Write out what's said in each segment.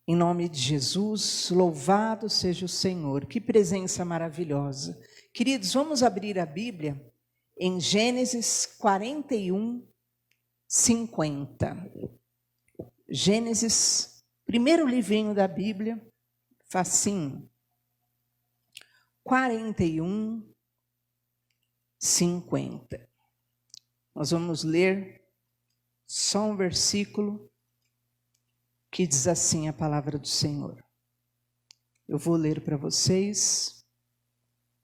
Em nome de Jesus, louvado seja o Senhor. Que presença maravilhosa. Queridos, vamos abrir a Bíblia em Gênesis 41, 50. Gênesis, primeiro livrinho da Bíblia, facinho. 41, 50. Nós vamos ler só um versículo que diz assim a palavra do Senhor. Eu vou ler para vocês.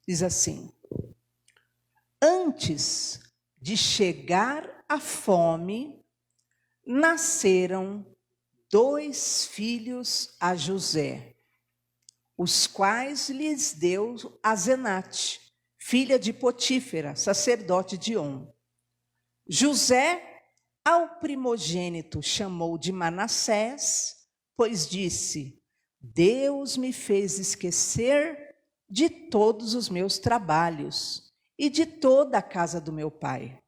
Diz assim: antes de chegar a fome, nasceram 2 filhos a José, os quais lhes deu Asenate, filha de Potífera, sacerdote de On. José, ao primogênito, chamou de Manassés, pois disse: Deus me fez esquecer de todos os meus trabalhos e de toda a casa do meu pai.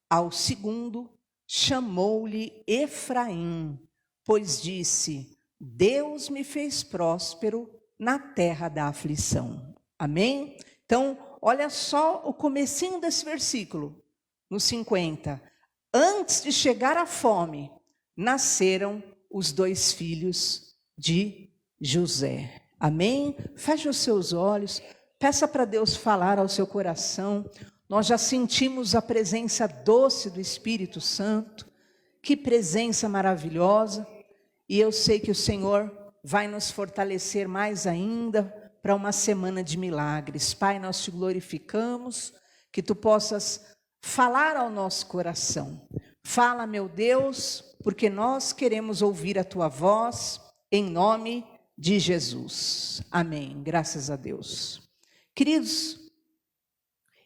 Ao segundo, chamou-lhe Efraim, pois disse: Deus me fez próspero na terra da aflição. Amém? Então, olha só o comecinho desse versículo, no 50. Antes de chegar a fome, nasceram os 2 filhos de José. Amém? Feche os seus olhos, peça para Deus falar ao seu coração. Nós já sentimos a presença doce do Espírito Santo. Que presença maravilhosa. E eu sei que o Senhor vai nos fortalecer mais ainda para uma semana de milagres. Pai, nós te glorificamos, que tu possas falar ao nosso coração. Fala, meu Deus, porque nós queremos ouvir a tua voz, em nome de Jesus. Amém. Graças a Deus. Queridos,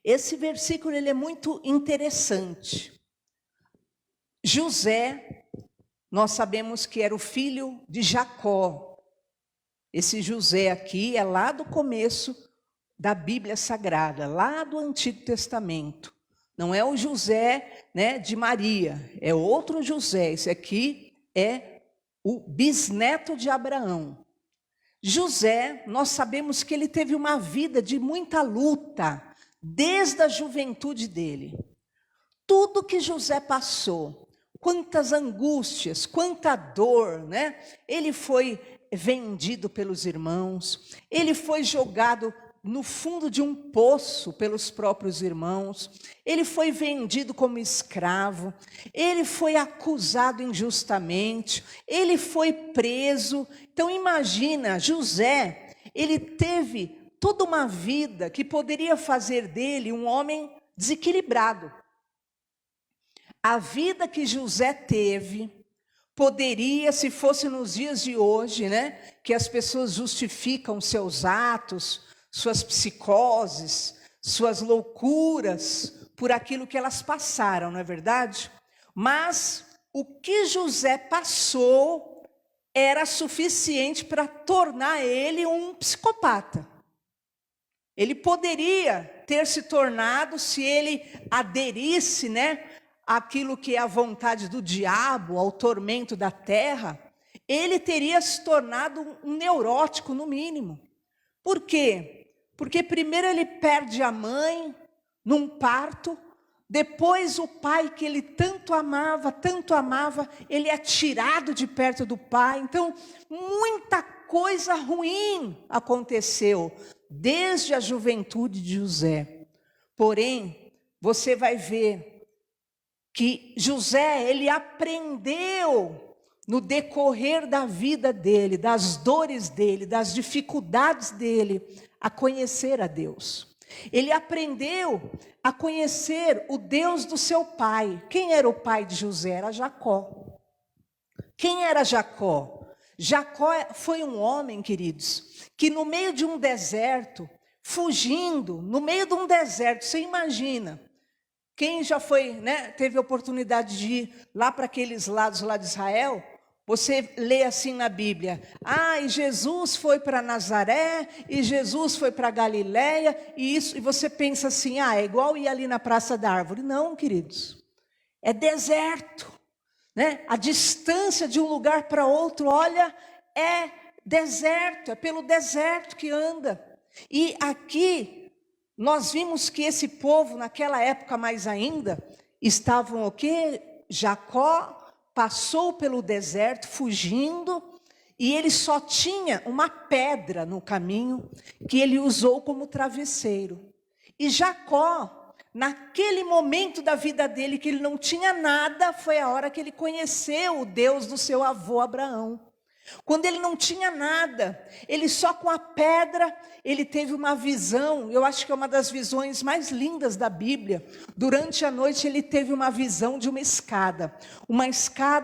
esse versículo ele é muito interessante. José, nós sabemos que era o filho de Jacó. Esse José aqui é lá do começo da Bíblia Sagrada, lá do Antigo Testamento. Não é o José, né, de Maria, é outro José. Esse aqui é o bisneto de Abraão. José, nós sabemos que ele teve uma vida de muita luta, desde a juventude dele. Tudo que José passou, quantas angústias, quanta dor, né? Ele foi vendido pelos irmãos, ele foi jogado no fundo de um poço pelos próprios irmãos, ele foi vendido como escravo, ele foi acusado injustamente, ele foi preso. Então imagina, José, ele teve toda uma vida que poderia fazer dele um homem desequilibrado. A vida que José teve poderia, se fosse nos dias de hoje, né, que as pessoas justificam seus atos, suas psicoses, suas loucuras, por aquilo que elas passaram, não é verdade? Mas o que José passou era suficiente para tornar ele um psicopata. Ele poderia ter se tornado, se ele aderisse, né, àquilo que é a vontade do diabo, ao tormento da terra, ele teria se tornado um neurótico, no mínimo. Por quê? Porque primeiro ele perde a mãe num parto, depois o pai que ele tanto amava, ele é tirado de perto do pai. Então, muita coisa ruim aconteceu desde a juventude de José. Porém, você vai ver que José, ele aprendeu no decorrer da vida dele, das dores dele, das dificuldades dele, a conhecer a Deus. Ele aprendeu a conhecer o Deus do seu pai. Quem era o pai de José? Era Jacó. Quem era Jacó? Jacó foi um homem, queridos, que no meio de um deserto, fugindo, no meio de um deserto, você imagina, quem já foi, né, teve a oportunidade de ir lá para aqueles lados lá de Israel, você lê assim na Bíblia: e Jesus foi para Nazaré, e Jesus foi para Galiléia, e você pensa assim: é igual ir ali na Praça da Árvore. Não, queridos, é deserto, né? A distância de um lugar para outro, olha, é deserto, é pelo deserto que anda. E aqui nós vimos que esse povo, naquela época mais ainda, estavam o quê? Jacó passou pelo deserto fugindo, e ele só tinha uma pedra no caminho que ele usou como travesseiro. E Jacó, naquele momento da vida dele que ele não tinha nada, foi a hora que ele conheceu o Deus do seu avô Abraão. Quando ele não tinha nada, ele só com a pedra, ele teve uma visão, eu acho que é uma das visões mais lindas da Bíblia. Durante a noite ele teve uma visão de uma escada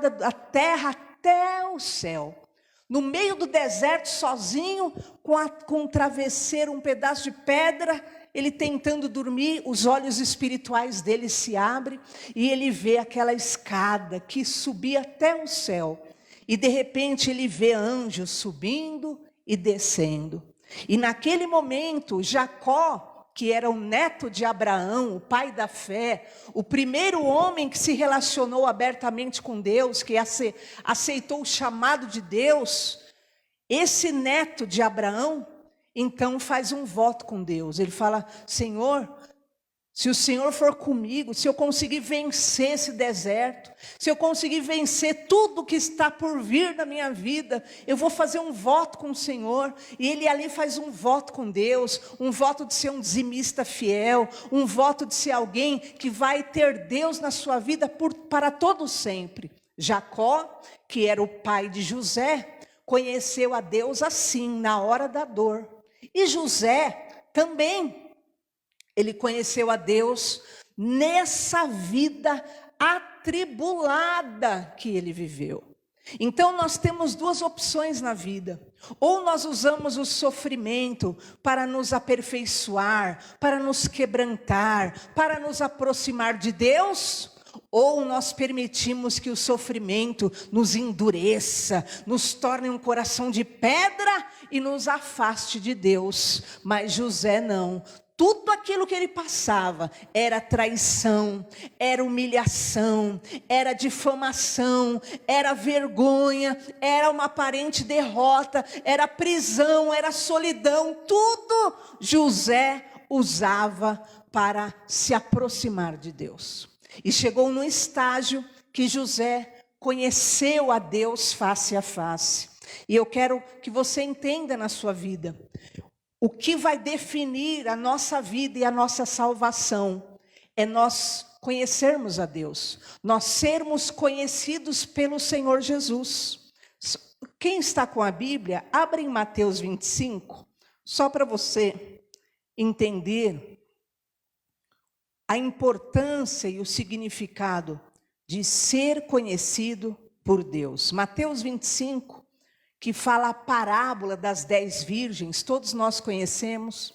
da terra até o céu. No meio do deserto, sozinho, com um travesseiro, um pedaço de pedra, ele tentando dormir, os olhos espirituais dele se abrem, e ele vê aquela escada que subia até o céu. E de repente ele vê anjos subindo e descendo. E naquele momento, Jacó, que era o neto de Abraão, o pai da fé, o primeiro homem que se relacionou abertamente com Deus, que aceitou o chamado de Deus, esse neto de Abraão, então faz um voto com Deus. Ele fala: Senhor, se o Senhor for comigo, se eu conseguir vencer esse deserto, se eu conseguir vencer tudo que está por vir na minha vida, eu vou fazer um voto com o Senhor. E ele ali faz um voto com Deus, um voto de ser um dizimista fiel, um voto de ser alguém que vai ter Deus na sua vida para todo sempre. Jacó, que era o pai de José, conheceu a Deus assim, na hora da dor. E José também, ele conheceu a Deus nessa vida atribulada que ele viveu. Então nós temos duas opções na vida. Ou nós usamos o sofrimento para nos aperfeiçoar, para nos quebrantar, para nos aproximar de Deus, ou nós permitimos que o sofrimento nos endureça, nos torne um coração de pedra e nos afaste de Deus. Mas José não. Tudo aquilo que ele passava era traição, era humilhação, era difamação, era vergonha, era uma aparente derrota, era prisão, era solidão. Tudo José usava para se aproximar de Deus. E chegou num estágio que José conheceu a Deus face a face. E eu quero que você entenda na sua vida: o que vai definir a nossa vida e a nossa salvação é nós conhecermos a Deus, nós sermos conhecidos pelo Senhor Jesus. Quem está com a Bíblia, abre em Mateus 25, só para você entender a importância e o significado de ser conhecido por Deus. Mateus 25, que fala a parábola das 10 virgens, todos nós conhecemos,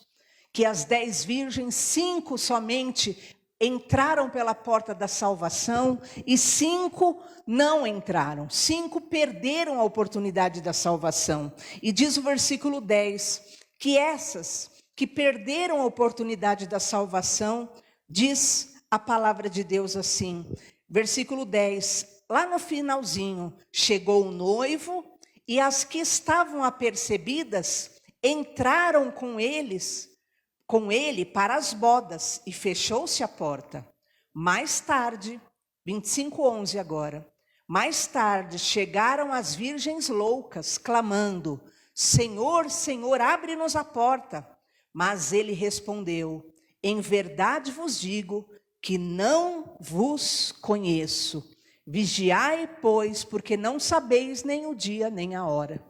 que as 10 virgens, 5 somente entraram pela porta da salvação e 5 não entraram. 5 perderam a oportunidade da salvação. E diz o versículo 10, que essas que perderam a oportunidade da salvação, diz a palavra de Deus assim, versículo 10, lá no finalzinho: chegou o noivo, e as que estavam apercebidas entraram com ele para as bodas, e fechou-se a porta. Mais tarde, 25:11 agora, mais tarde chegaram as virgens loucas, clamando: Senhor, Senhor, abre-nos a porta. Mas ele respondeu: em verdade vos digo que não vos conheço. Vigiai, pois, porque não sabeis nem o dia nem a hora.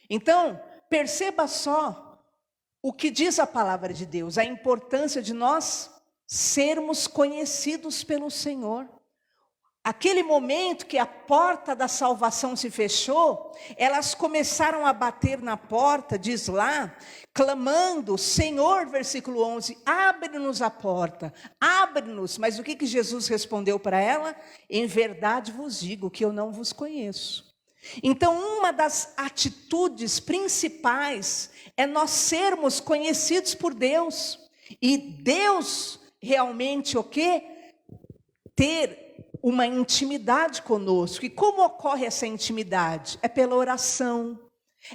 Então, perceba só o que diz a palavra de Deus, a importância de nós sermos conhecidos pelo Senhor. Aquele momento que a porta da salvação se fechou, elas começaram a bater na porta, diz lá, clamando: Senhor, versículo 11, abre-nos a porta, abre-nos. Mas o que Jesus respondeu para ela? Em verdade vos digo que eu não vos conheço. Então, uma das atitudes principais é nós sermos conhecidos por Deus. E Deus realmente o quê? Ter uma intimidade conosco. E como ocorre essa intimidade? É pela oração,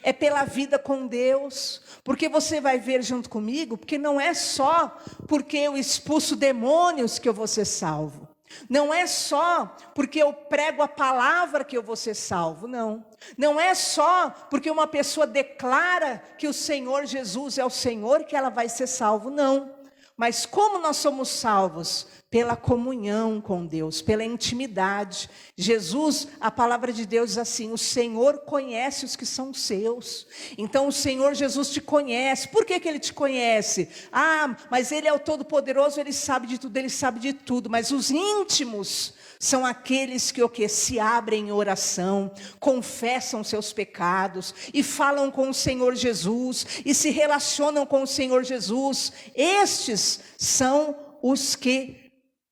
É pela vida com Deus, porque você vai ver junto comigo, porque não é só porque eu expulso demônios que eu vou ser salvo. Não é só porque eu prego a palavra que eu vou ser salvo, não. Não é só porque uma pessoa declara que o Senhor Jesus é o Senhor que ela vai ser salvo, não. Mas como nós somos salvos? Pela comunhão com Deus, pela intimidade. Jesus, a palavra de Deus diz assim: o Senhor conhece os que são seus. Então o Senhor Jesus te conhece. Por que Ele te conhece? Ah, mas Ele é o Todo-Poderoso, Ele sabe de tudo. Mas os íntimos são aqueles que o que? Se abrem em oração, confessam seus pecados e falam com o Senhor Jesus e se relacionam com o Senhor Jesus. Estes são os que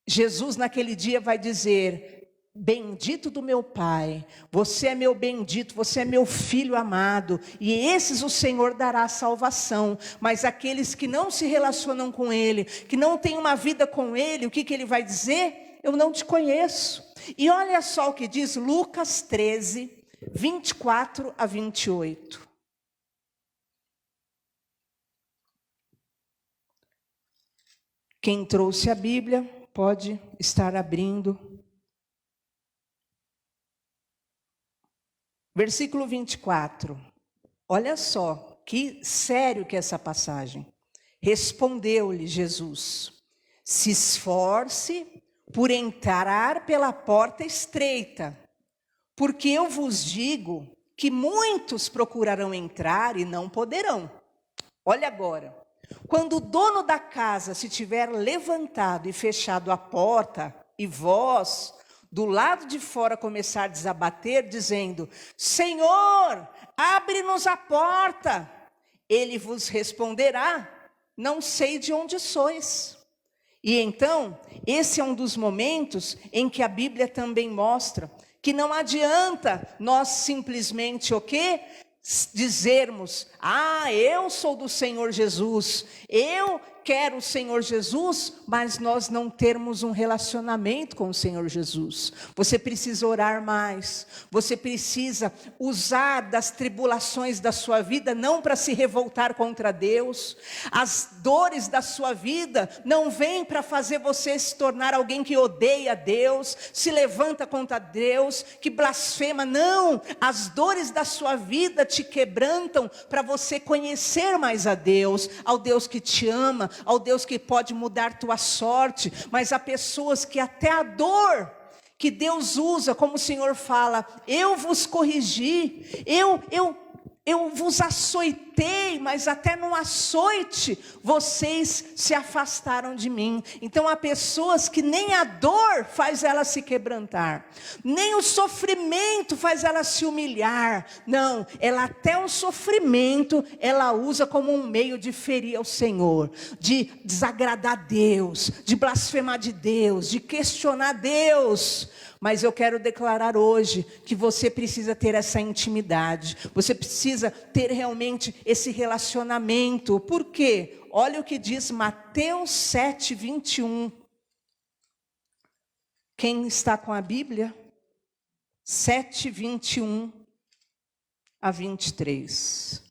Jesus naquele dia vai dizer: bendito do meu Pai, você é meu bendito, você é meu filho amado, e esses o Senhor dará salvação. Mas aqueles que não se relacionam com Ele, que não têm uma vida com Ele, o que Ele vai dizer? Eu não te conheço. E olha só o que diz Lucas 13, 24 a 28. Quem trouxe a Bíblia pode estar abrindo. Versículo 24. Olha só, que sério que é essa passagem. Respondeu-lhe Jesus: se esforce por entrar pela porta estreita, porque eu vos digo que muitos procurarão entrar e não poderão. Olha agora. Quando o dono da casa se tiver levantado e fechado a porta, e vós, do lado de fora, começar a desabater, dizendo: Senhor, abre-nos a porta, ele vos responderá: não sei de onde sois. E então, esse é um dos momentos em que a Bíblia também mostra que não adianta nós simplesmente o quê? Dizermos: ah, eu sou do Senhor Jesus, eu quero o Senhor Jesus, mas nós não termos um relacionamento com o Senhor Jesus. Você precisa orar mais, você precisa usar das tribulações da sua vida, não para se revoltar contra Deus. As dores da sua vida não vêm para fazer você se tornar alguém que odeia Deus, se levanta contra Deus, que blasfema, não. As dores da sua vida te quebrantam para você conhecer mais a Deus, ao Deus que te ama, ao Deus que pode mudar tua sorte. Mas há pessoas que até a dor que Deus usa, como o Senhor fala: eu vos corrigi, eu vos açoitei, mas até no açoite vocês se afastaram de mim. Então há pessoas que nem a dor faz ela se quebrantar, nem o sofrimento faz ela se humilhar. Não, ela até o sofrimento ela usa como um meio de ferir ao Senhor, de desagradar a Deus, de blasfemar de Deus, de questionar Deus. Mas eu quero declarar hoje que você precisa ter essa intimidade, você precisa ter realmente esse relacionamento. Por quê? Olha o que diz Mateus 7, 21. Quem está com a Bíblia? 7, 21 a 23.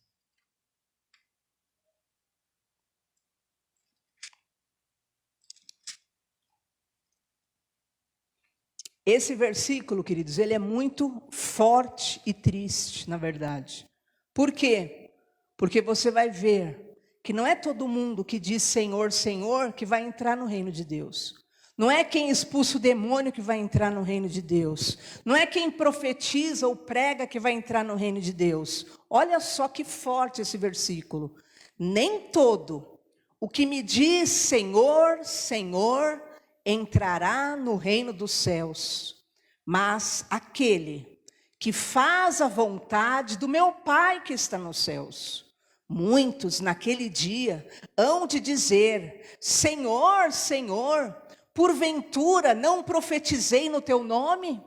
Esse versículo, queridos, ele é muito forte e triste, na verdade. Por quê? Porque você vai ver que não é todo mundo que diz Senhor, Senhor, que vai entrar no reino de Deus. Não é quem expulsa o demônio que vai entrar no reino de Deus. Não é quem profetiza ou prega que vai entrar no reino de Deus. Olha só que forte esse versículo. Nem todo o que me diz Senhor, Senhor, entrará no reino dos céus, mas aquele que faz a vontade do meu Pai que está nos céus. Muitos naquele dia hão de dizer: Senhor, Senhor, porventura não profetizei no teu nome?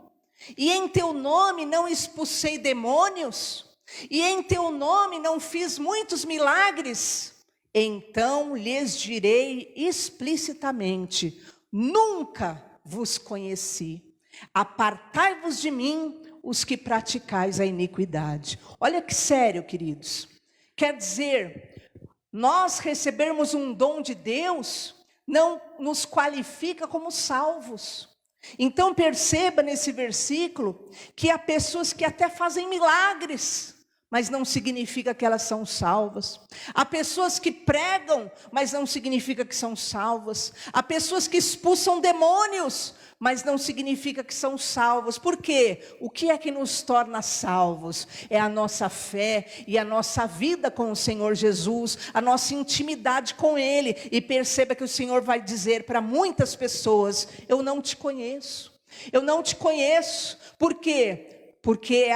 E em teu nome não expulsei demônios? E em teu nome não fiz muitos milagres? Então lhes direi explicitamente: nunca vos conheci. Apartai-vos de mim, os que praticais a iniquidade. Olha que sério, queridos. Quer dizer, nós recebermos um dom de Deus não nos qualifica como salvos. Então perceba nesse versículo que há pessoas que até fazem milagres, mas não significa que elas são salvas. Há pessoas que pregam, mas não significa que são salvas. Há pessoas que expulsam demônios, mas não significa que são salvos. Por quê? O que é que nos torna salvos? É a nossa fé e a nossa vida com o Senhor Jesus, a nossa intimidade com Ele. E perceba que o Senhor vai dizer para muitas pessoas: eu não te conheço. Eu não te conheço. Por quê? Porque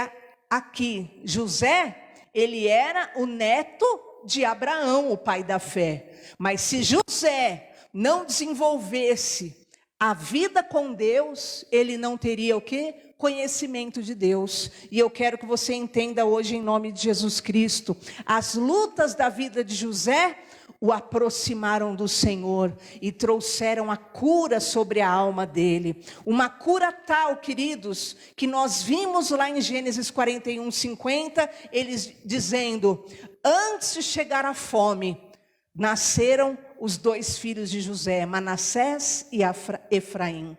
aqui, José, ele era o neto de Abraão, o pai da fé. Mas se José não desenvolvesse a vida com Deus, ele não teria o quê? Conhecimento de Deus. E eu quero que você entenda hoje, em nome de Jesus Cristo, as lutas da vida de José o aproximaram do Senhor e trouxeram a cura sobre a alma dele. Uma cura tal, queridos, que nós vimos lá em Gênesis 41:50, eles dizendo: antes de chegar a fome, nasceram os dois filhos de José, Manassés e Efraim.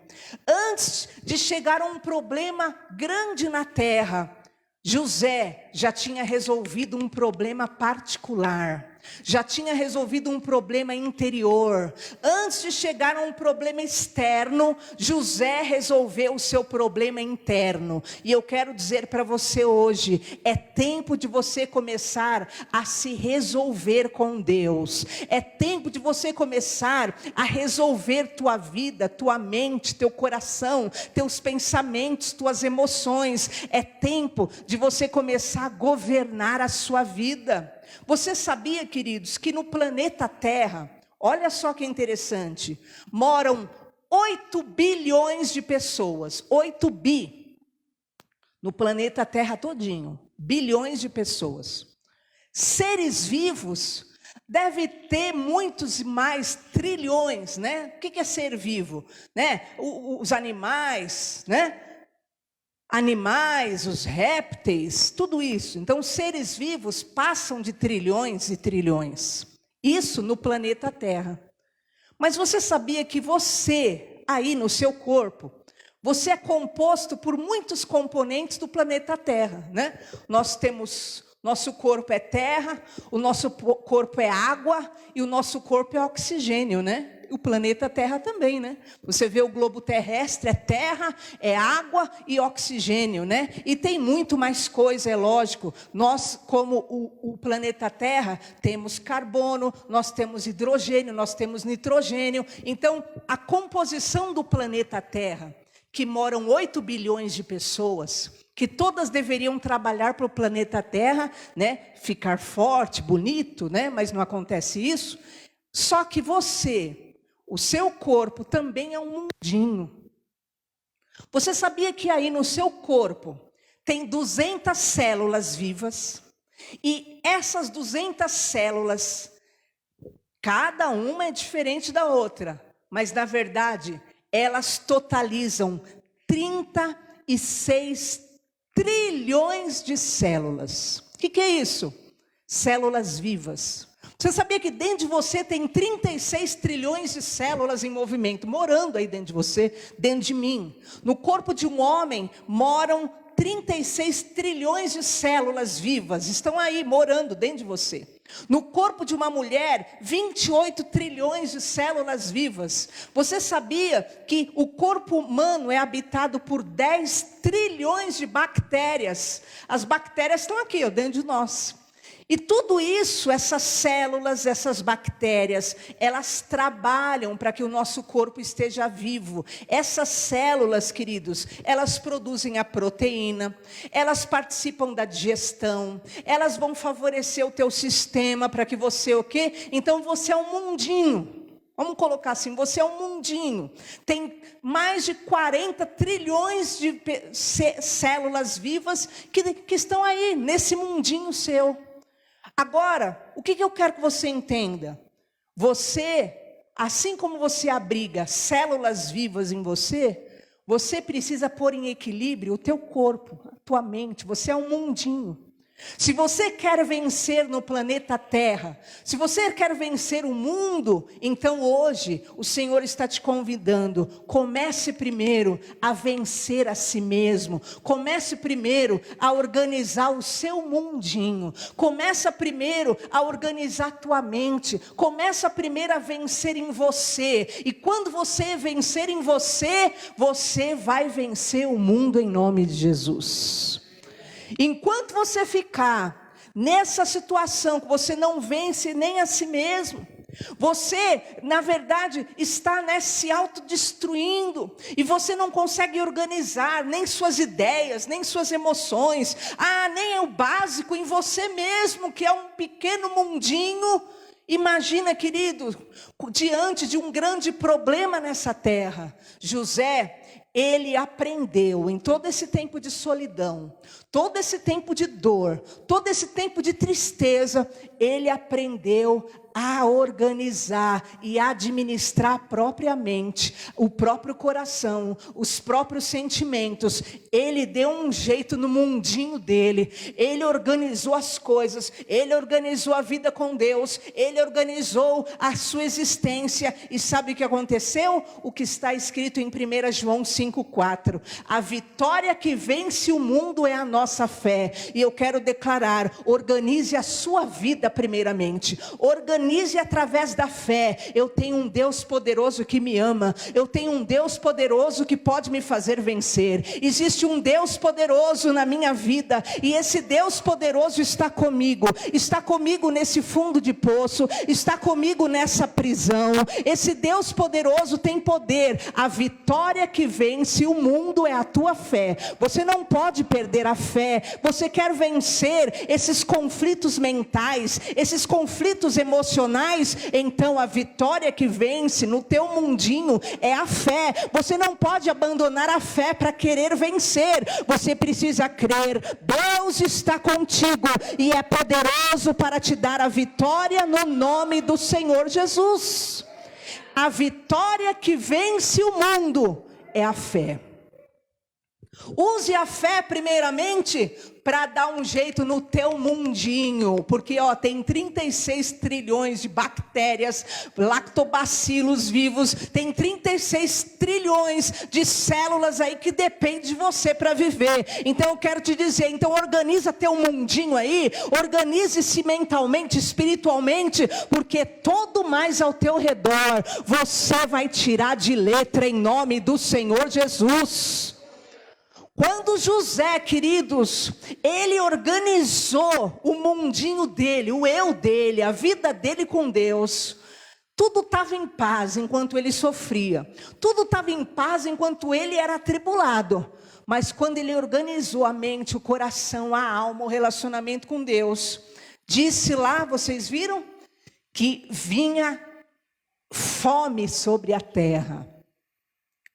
Antes de chegar a um problema grande na terra, José já tinha resolvido um problema particular, já tinha resolvido um problema interior. Antes de chegar a um problema externo, José resolveu o seu problema interno. E eu quero dizer para você hoje, é tempo de você começar a se resolver com Deus. É tempo de você começar a resolver tua vida, tua mente, teu coração, teus pensamentos, tuas emoções. É tempo de você começar a governar a sua vida. Você sabia, queridos, que no planeta Terra, olha só que interessante, moram 8 bilhões de pessoas, 8 bi, no planeta Terra todinho, bilhões de pessoas. Seres vivos deve ter muitos mais trilhões, né? O que é ser vivo? Né? Os animais, né? Animais, os répteis, tudo isso. Então, seres vivos passam de trilhões e trilhões. Isso no planeta Terra. Mas você sabia que você, aí no seu corpo, você é composto por muitos componentes do planeta Terra, né? Nosso corpo é terra, o nosso corpo é água e o nosso corpo é oxigênio, né? O planeta Terra também, né? Você vê o globo terrestre, é terra, é água e oxigênio, né? E tem muito mais coisa, é lógico. Nós, como o planeta Terra, temos carbono, nós temos hidrogênio, nós temos nitrogênio. Então, a composição do planeta Terra, que moram 8 bilhões de pessoas, que todas deveriam trabalhar para o planeta Terra, né? Ficar forte, bonito, né? Mas não acontece isso. Só que você, o seu corpo também é um mundinho. Você sabia que aí no seu corpo tem 200 células vivas? E essas 200 células, cada uma é diferente da outra. Mas na verdade, elas totalizam 36 trilhões de células. O que é isso? Células vivas. Você sabia que dentro de você tem 36 trilhões de células em movimento, morando aí dentro de você, dentro de mim. No corpo de um homem moram 36 trilhões de células vivas, estão aí morando dentro de você. No corpo de uma mulher, 28 trilhões de células vivas. Você sabia que o corpo humano é habitado por 10 trilhões de bactérias? As bactérias estão aqui, ó, dentro de nós. E tudo isso, essas células, essas bactérias, elas trabalham para que o nosso corpo esteja vivo. Essas células, queridos, elas produzem a proteína, elas participam da digestão, elas vão favorecer o teu sistema para que você, o quê? Então você é um mundinho. Vamos colocar assim, você é um mundinho. Tem mais de 40 trilhões de células vivas que estão aí, nesse mundinho seu. Agora, o que eu quero que você entenda? Você, assim como você abriga células vivas em você, Você precisa pôr em equilíbrio o teu corpo, a tua mente. Você é um mundinho. Se você quer vencer no planeta Terra, se você quer vencer o mundo, então hoje o Senhor está te convidando. Comece primeiro a vencer a si mesmo. Comece primeiro a organizar o seu mundinho. Começa primeiro a organizar a tua mente. Começa primeiro a vencer em você. E quando você vencer em você, você vai vencer o mundo em nome de Jesus. Enquanto você ficar nessa situação que você não vence nem a si mesmo, você, na verdade, está se autodestruindo, e você não consegue organizar nem suas ideias, nem suas emoções, nem é o básico em você mesmo, que é um pequeno mundinho. Imagina, querido, diante de um grande problema nessa terra, José, ele aprendeu em todo esse tempo de solidão, todo esse tempo de dor, todo esse tempo de tristeza, ele aprendeu a organizar e administrar propriamente o próprio coração, os próprios sentimentos. Ele deu um jeito no mundinho dele, ele organizou as coisas, ele organizou a vida com Deus, ele organizou a sua existência. E sabe o que aconteceu? O que está escrito em 1 João 5,4: a vitória que vence o mundo é a nossa fé. E eu quero declarar: organize a sua vida primeiramente, organize através da fé. Eu tenho um Deus poderoso que me ama, eu tenho um Deus poderoso que pode me fazer vencer. Existe um Deus poderoso na minha vida, e esse Deus poderoso está comigo nesse fundo de poço, está comigo nessa prisão. Esse Deus poderoso tem poder. A vitória que vence o mundo é a tua fé. Você não pode perder a fé. Você quer vencer esses conflitos mentais, esses conflitos emocionais, então a vitória que vence no teu mundinho é a fé. Você não pode abandonar a fé para querer vencer. Você precisa crer: Deus está contigo e é poderoso para te dar a vitória no nome do Senhor Jesus. A vitória que vence o mundo é a fé. Use a fé primeiramente para dar um jeito no teu mundinho, porque tem 36 trilhões de bactérias, lactobacilos vivos, tem 36 trilhões de células aí que dependem de você para viver. Então eu quero te dizer, então organiza teu mundinho aí, organize-se mentalmente, espiritualmente, porque todo mais ao teu redor você vai tirar de letra em nome do Senhor Jesus. Quando José, queridos, ele organizou o mundinho dele, o eu dele, a vida dele com Deus, tudo estava em paz enquanto ele sofria, tudo estava em paz enquanto ele era atribulado. Mas quando ele organizou a mente, o coração, a alma, o relacionamento com Deus, disse lá, vocês viram? Que vinha fome sobre a terra.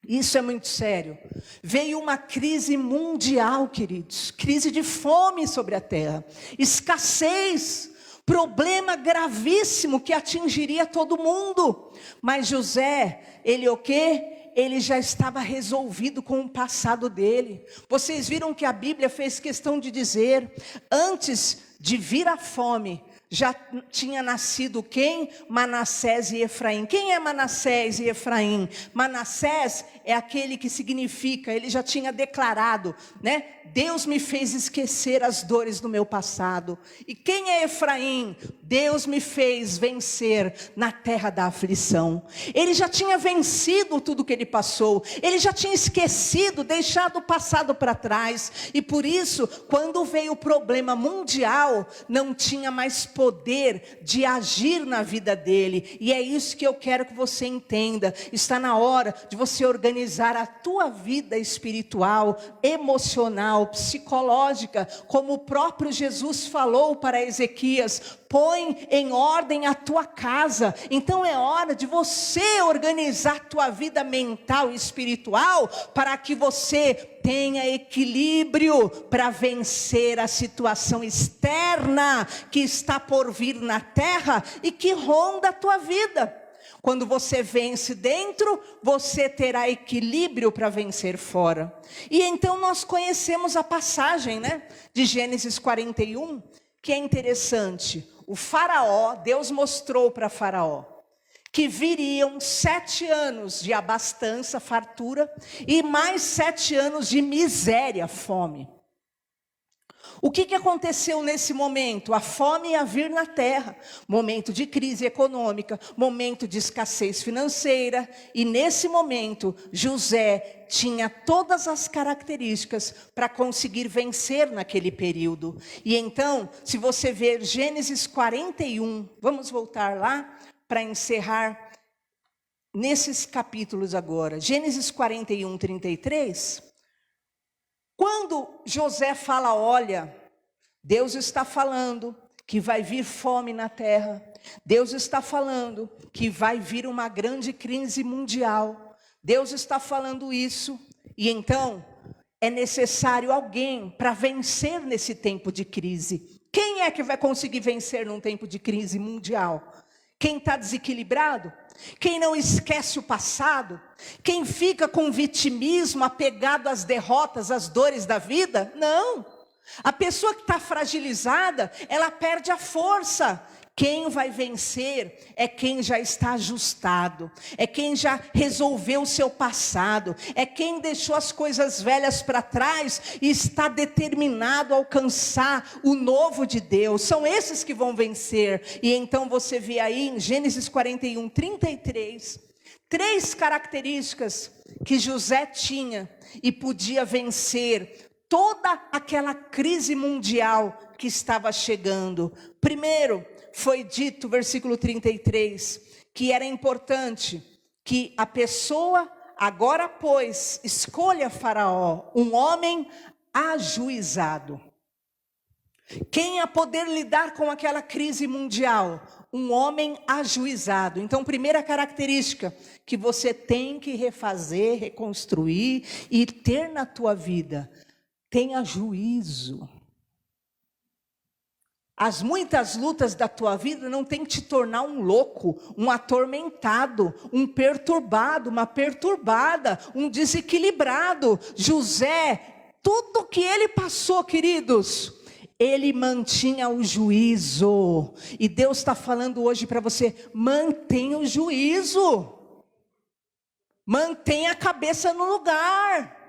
Isso é muito sério. Veio uma crise mundial, queridos. Crise de fome sobre a terra. Escassez. Problema gravíssimo que atingiria todo mundo. Mas José, ele o quê? Ele já estava resolvido com o passado dele. Vocês viram que a Bíblia fez questão de dizer: antes de vir a fome, já tinha nascido quem? Manassés e Efraim. Quem é Manassés e Efraim? Manassés é aquele que significa, ele já tinha declarado, né? Deus me fez esquecer as dores do meu passado. E quem é Efraim? Deus me fez vencer na terra da aflição. Ele já tinha vencido tudo que ele passou. Ele já tinha esquecido, deixado o passado para trás. E por isso, quando veio o problema mundial, não tinha mais poder de agir na vida dele. E é isso que eu quero que você entenda. Está na hora de você organizar a tua vida espiritual, emocional, psicológica, como o próprio Jesus falou para Ezequias: põe em ordem a tua casa. Então é hora de você organizar a tua vida mental e espiritual, para que você tenha equilíbrio para vencer a situação externa que está por vir na terra e que ronda a tua vida. Quando você vence dentro, você terá equilíbrio para vencer fora. E então nós conhecemos a passagem, né, de Gênesis 41, que é interessante. O faraó, Deus mostrou para faraó que viriam 7 anos de abastança, fartura, e mais 7 anos de miséria, fome. O que aconteceu nesse momento? A fome ia vir na terra, momento de crise econômica, momento de escassez financeira, e nesse momento José tinha todas as características para conseguir vencer naquele período. E então, se você ver Gênesis 41, vamos voltar lá para encerrar nesses capítulos agora. Gênesis 41, 33... Quando José fala, olha, Deus está falando que vai vir fome na terra, Deus está falando que vai vir uma grande crise mundial, Deus está falando isso, e então é necessário alguém para vencer nesse tempo de crise. Quem é que vai conseguir vencer num tempo de crise mundial? Quem está desequilibrado? Quem não esquece o passado? Quem fica com vitimismo, apegado às derrotas, às dores da vida? Não. A pessoa que está fragilizada, ela perde a força. Quem vai vencer é quem já está ajustado, é quem já resolveu o seu passado, é quem deixou as coisas velhas para trás e está determinado a alcançar o novo de Deus. São esses que vão vencer. E então você vê aí em Gênesis 41, 33, 3 características que José tinha e podia vencer toda aquela crise mundial que estava chegando. Primeiro, foi dito, versículo 33, que era importante que a pessoa, agora pois, escolha Faraó, um homem ajuizado. Quem ia poder lidar com aquela crise mundial? Um homem ajuizado. Então, primeira característica que você tem que refazer, reconstruir e ter na tua vida, tenha juízo. As muitas lutas da tua vida não tem que te tornar um louco, um atormentado, um perturbado, uma perturbada, um desequilibrado. José, tudo que ele passou, queridos, ele mantinha o juízo. E Deus está falando hoje para você, mantenha o juízo. Mantenha a cabeça no lugar.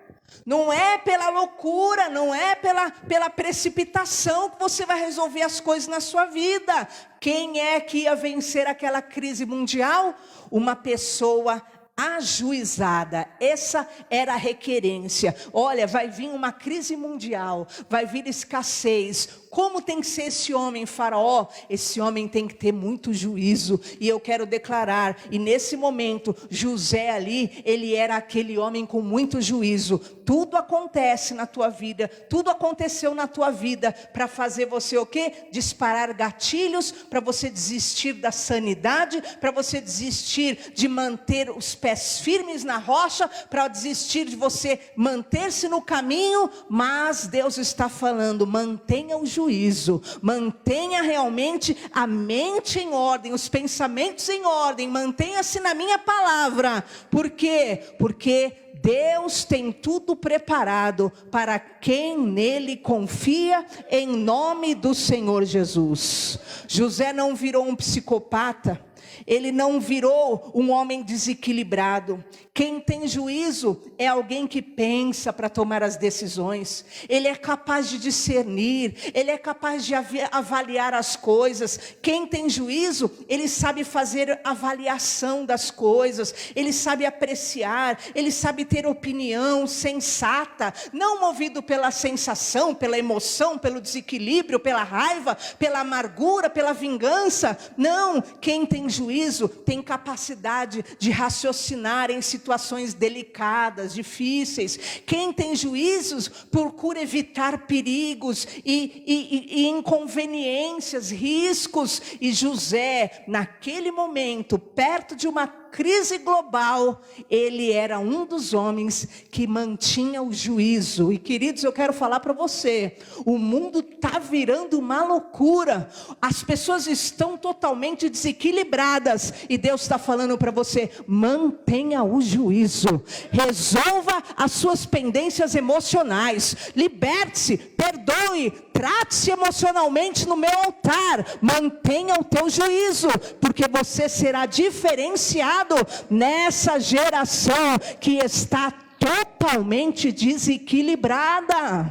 Não é pela loucura, não é pela precipitação que você vai resolver as coisas na sua vida. Quem é que ia vencer aquela crise mundial? Uma pessoa ajuizada. Essa era a requerência. Olha, vai vir uma crise mundial, vai vir escassez. Como tem que ser esse homem, Faraó? Esse homem tem que ter muito juízo. E eu quero declarar, e nesse momento, José ali, ele era aquele homem com muito juízo. Tudo acontece na tua vida, tudo aconteceu na tua vida para fazer você o quê? Disparar gatilhos, para você desistir da sanidade, para você desistir de manter os pés firmes na rocha, para desistir de você manter-se no caminho. Mas Deus está falando, mantenha o juízo, mantenha realmente a mente em ordem, os pensamentos em ordem, mantenha-se na minha palavra. Por quê? Porque Deus tem tudo preparado para quem nele confia, em nome do Senhor Jesus. José não virou um psicopata, ele não virou um homem desequilibrado. Quem tem juízo é alguém que pensa para tomar as decisões. Ele é capaz de discernir, ele é capaz de avaliar as coisas. Quem tem juízo, ele sabe fazer avaliação das coisas, ele sabe apreciar, ele sabe ter opinião sensata, não movido pela sensação, pela emoção, pelo desequilíbrio, pela raiva, pela amargura, pela vingança. Não, quem tem juízo tem capacidade de raciocinar em situações delicadas, difíceis. Quem tem juízos procura evitar perigos e inconveniências, riscos. E José, naquele momento, perto de uma crise global, ele era um dos homens que mantinha o juízo. E queridos, eu quero falar para você, o mundo está virando uma loucura, as pessoas estão totalmente desequilibradas, e Deus está falando para você, mantenha o juízo, resolva as suas pendências emocionais, liberte-se, perdoe, trate-se emocionalmente no meu altar, mantenha o teu juízo, porque você será diferenciado nessa geração que está totalmente desequilibrada.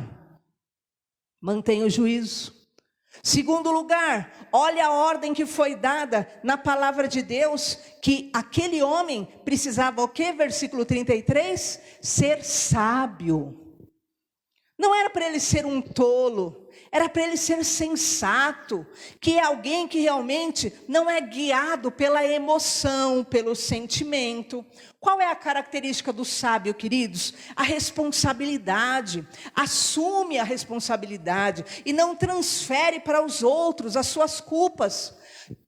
Mantenha o juízo. Segundo lugar, olha a ordem que foi dada na palavra de Deus, que aquele homem precisava o quê? Versículo 33, ser sábio. Não era para ele ser um tolo, era para ele ser sensato, que é alguém que realmente não é guiado pela emoção, pelo sentimento. Qual é a característica do sábio, queridos? A responsabilidade. Assume a responsabilidade e não transfere para os outros as suas culpas.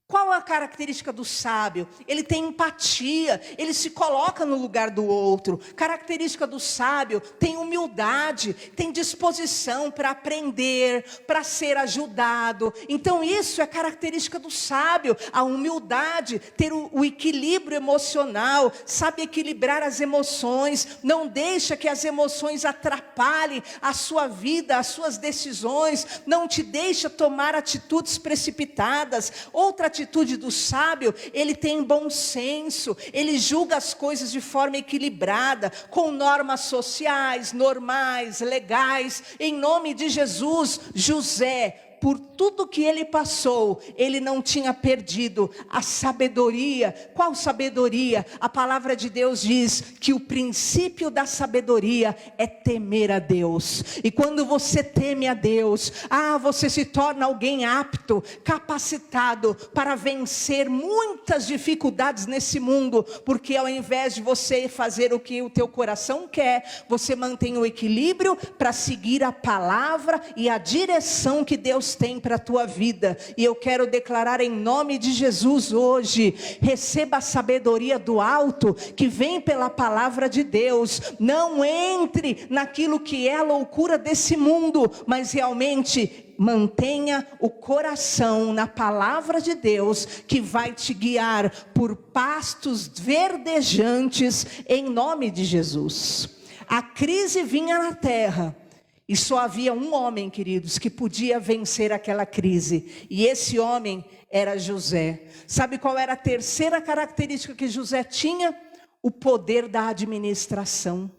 Qual é a característica do sábio? Ele tem empatia, ele se coloca no lugar do outro. Característica do sábio, tem humildade, tem disposição para aprender, para ser ajudado. Então isso é característica do sábio, a humildade, ter o equilíbrio emocional, sabe equilibrar as emoções, não deixa que as emoções atrapalhem a sua vida, as suas decisões, não te deixa tomar atitudes precipitadas. Outra atitude do sábio, ele tem bom senso, ele julga as coisas de forma equilibrada, com normas sociais, normais, legais. Em nome de Jesus, José, por tudo que ele passou, ele não tinha perdido a sabedoria. Qual sabedoria? A palavra de Deus diz que o princípio da sabedoria é temer a Deus. E quando você teme a Deus, você se torna alguém apto, capacitado para vencer muitas dificuldades nesse mundo, porque ao invés de você fazer o que o teu coração quer, você mantém o equilíbrio para seguir a palavra e a direção que Deus tem para a tua vida. E eu quero declarar em nome de Jesus hoje, receba a sabedoria do alto, que vem pela palavra de Deus. Não entre naquilo que é a loucura desse mundo, mas realmente mantenha o coração na palavra de Deus, que vai te guiar por pastos verdejantes, em nome de Jesus. A crise vinha na terra, e só havia um homem, queridos, que podia vencer aquela crise. E esse homem era José. Sabe qual era a terceira característica que José tinha? O poder da administração.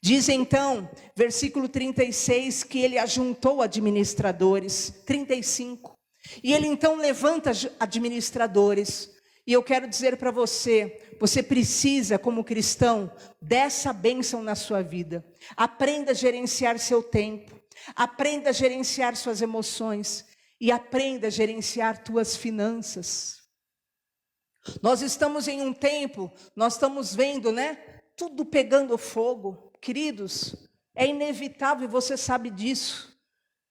Diz então, versículo 36, que ele ajuntou administradores. 35. E ele então levanta administradores. E eu quero dizer para você, você precisa, como cristão, dessa bênção na sua vida. Aprenda a gerenciar seu tempo, aprenda a gerenciar suas emoções e aprenda a gerenciar tuas finanças. Nós estamos em um tempo, nós estamos vendo, tudo pegando fogo. Queridos, é inevitável e você sabe disso.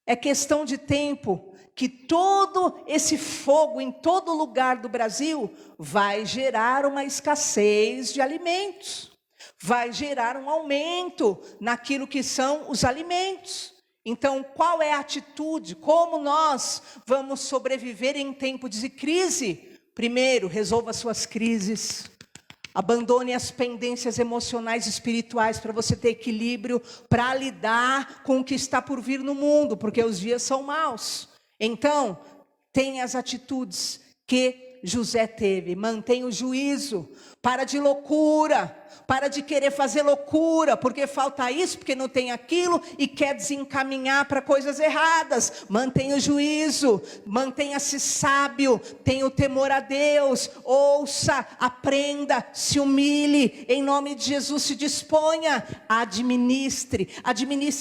É questão de tempo que todo esse fogo em todo lugar do Brasil vai gerar uma escassez de alimentos, vai gerar um aumento naquilo que são os alimentos. Então, qual é a atitude? Como nós vamos sobreviver em tempo de crise? Primeiro, resolva suas crises. Abandone as pendências emocionais e espirituais para você ter equilíbrio, para lidar com o que está por vir no mundo, porque os dias são maus. Então, tenha as atitudes que José teve. Mantenha o juízo, para de loucura, para de querer fazer loucura, porque falta isso, porque não tem aquilo, e quer desencaminhar para coisas erradas. Mantenha o juízo, mantenha-se sábio, tenha o temor a Deus, ouça, aprenda, se humilhe, em nome de Jesus se disponha, administre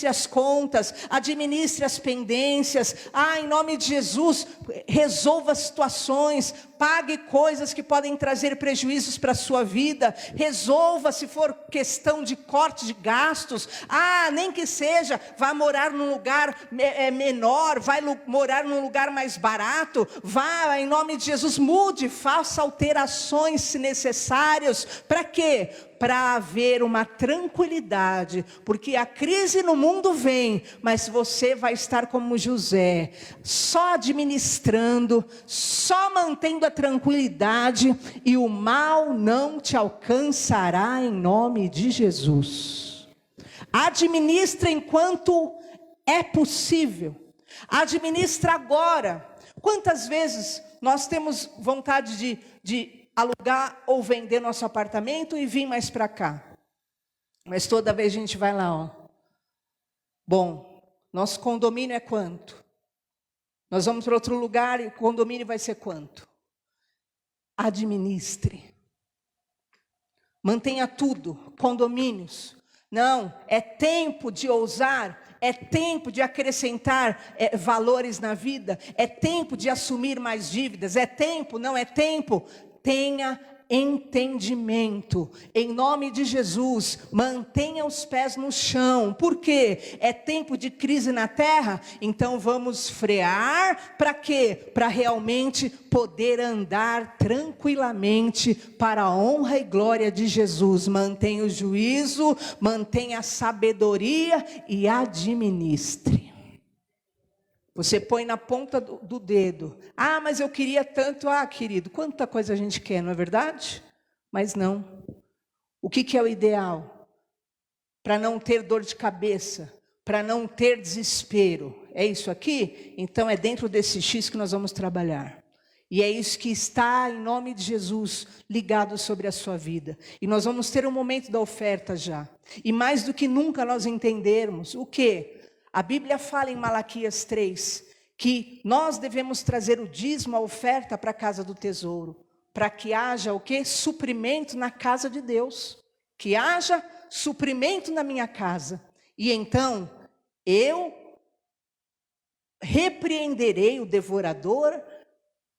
as contas, administre as pendências, em nome de Jesus, resolva situações, pague coisas que podem trazer prejuízos para a sua vida, resolva se for questão de corte de gastos, nem que seja, vá morar num lugar menor, vai morar num lugar mais barato, vá em nome de Jesus, mude, faça alterações se necessárias, para quê? Para haver uma tranquilidade, porque a crise no mundo vem, mas você vai estar como José, só administrando, só mantendo a tranquilidade, e o mal não te alcançará em nome de Jesus. Administra enquanto é possível, administra agora. Quantas vezes nós temos vontade de alugar ou vender nosso apartamento e vir mais para cá? Mas toda vez a gente vai lá, bom, nosso condomínio é quanto? Nós vamos para outro lugar e o condomínio vai ser quanto? Administre. Mantenha tudo, condomínios. Não, é tempo de ousar. É tempo de acrescentar valores na vida. É tempo de assumir mais dívidas. É tempo, não é tempo. Tenha entendimento, em nome de Jesus, mantenha os pés no chão. Por quê? É tempo de crise na terra, então vamos frear, para quê? Para realmente poder andar tranquilamente para a honra e glória de Jesus. Mantenha o juízo, mantenha a sabedoria e administre. Você põe na ponta do dedo. Mas eu queria tanto. Querido, quanta coisa a gente quer, não é verdade? Mas não. O que é o ideal? Para não ter dor de cabeça, para não ter desespero. É isso aqui? Então é dentro desse X que nós vamos trabalhar. E é isso que está, em nome de Jesus, ligado sobre a sua vida. E nós vamos ter um momento da oferta já. E mais do que nunca nós entendermos o quê? A Bíblia fala em Malaquias 3, que nós devemos trazer o dízimo, a oferta para a casa do tesouro, para que haja o quê? Suprimento na casa de Deus, que haja suprimento na minha casa. E então, eu repreenderei o devorador,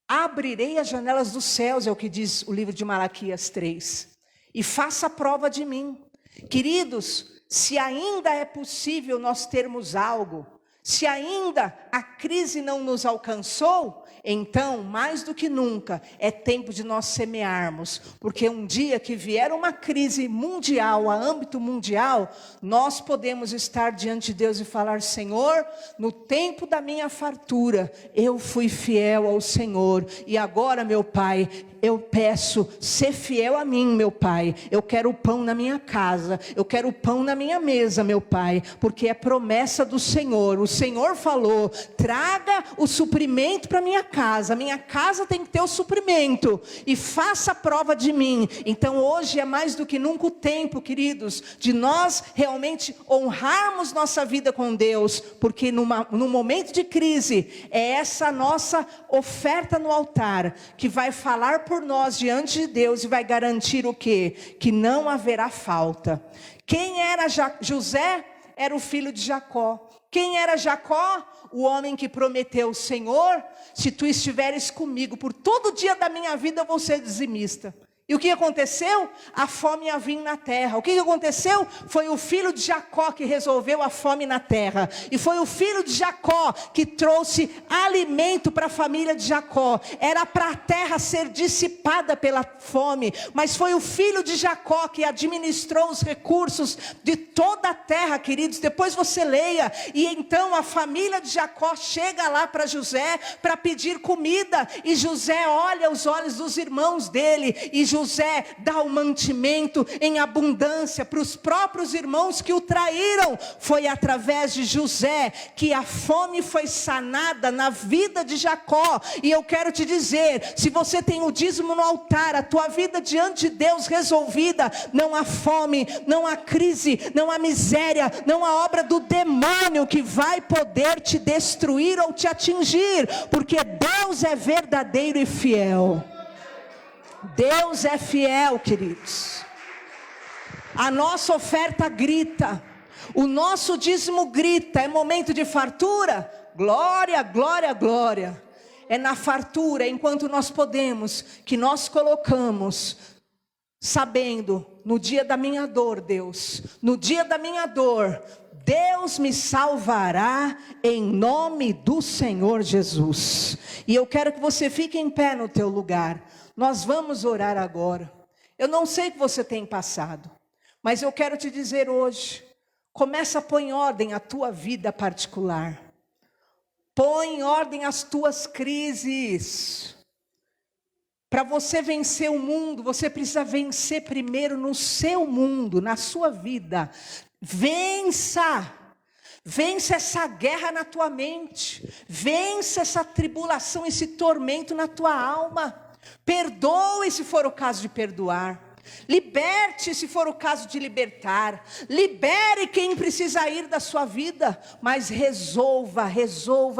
abrirei as janelas dos céus, é o que diz o livro de Malaquias 3, e faça prova de mim. Queridos, se ainda é possível nós termos algo, se ainda a crise não nos alcançou, então, mais do que nunca, é tempo de nós semearmos, porque um dia que vier uma crise mundial, a âmbito mundial, nós podemos estar diante de Deus e falar: Senhor, no tempo da minha fartura, eu fui fiel ao Senhor, e agora, meu Pai, eu peço, ser fiel a mim, meu Pai. Eu quero o pão na minha casa, eu quero o pão na minha mesa, meu Pai, porque é promessa do Senhor. O Senhor falou: traga o suprimento para minha casa tem que ter o suprimento, e faça prova de mim. Então hoje é mais do que nunca o tempo, queridos, de nós realmente honrarmos nossa vida com Deus, porque no momento de crise, é essa nossa oferta no altar, que vai falar por nós diante de Deus, e vai garantir o quê? Que não haverá falta. Quem era José? Era o filho de Jacó. Quem era Jacó? O homem que prometeu: Senhor, se tu estiveres comigo por todo dia da minha vida, eu vou ser dizimista. E o que aconteceu? A fome ia vir na terra. O que aconteceu? Foi o filho de Jacó que resolveu a fome na terra. E foi o filho de Jacó que trouxe alimento para a família de Jacó. Era para a terra ser dissipada pela fome, mas foi o filho de Jacó que administrou os recursos de toda a terra, queridos. Depois você leia. E então a família de Jacó chega lá para José para pedir comida. E José olha os olhos dos irmãos dele, e José dá o mantimento em abundância para os próprios irmãos que o traíram. Foi através de José que a fome foi sanada na vida de Jacó. E eu quero te dizer, se você tem o dízimo no altar, a tua vida diante de Deus resolvida, não há fome, não há crise, não há miséria, não há obra do demônio que vai poder te destruir ou te atingir, porque Deus é verdadeiro e fiel. Deus é fiel, queridos. A nossa oferta grita, o nosso dízimo grita. É momento de fartura? Glória, glória, glória. é na fartura, enquanto nós podemos, que nós colocamos, sabendo, no dia da minha dor, Deus, no dia da minha dor, Deus me salvará em nome do Senhor Jesus. E eu quero que você fique em pé no teu lugar. Nós vamos orar agora. Eu não sei o que você tem passado, mas eu quero te dizer hoje, começa a pôr em ordem a tua vida particular. Põe em ordem as tuas crises. Para você vencer o mundo, você precisa vencer primeiro no seu mundo, na sua vida. Vença essa guerra na tua mente. Vença essa tribulação, esse tormento na tua alma. Perdoe se for o caso de perdoar. Liberte se for o caso de libertar. Libere quem precisa ir da sua vida. Mas resolva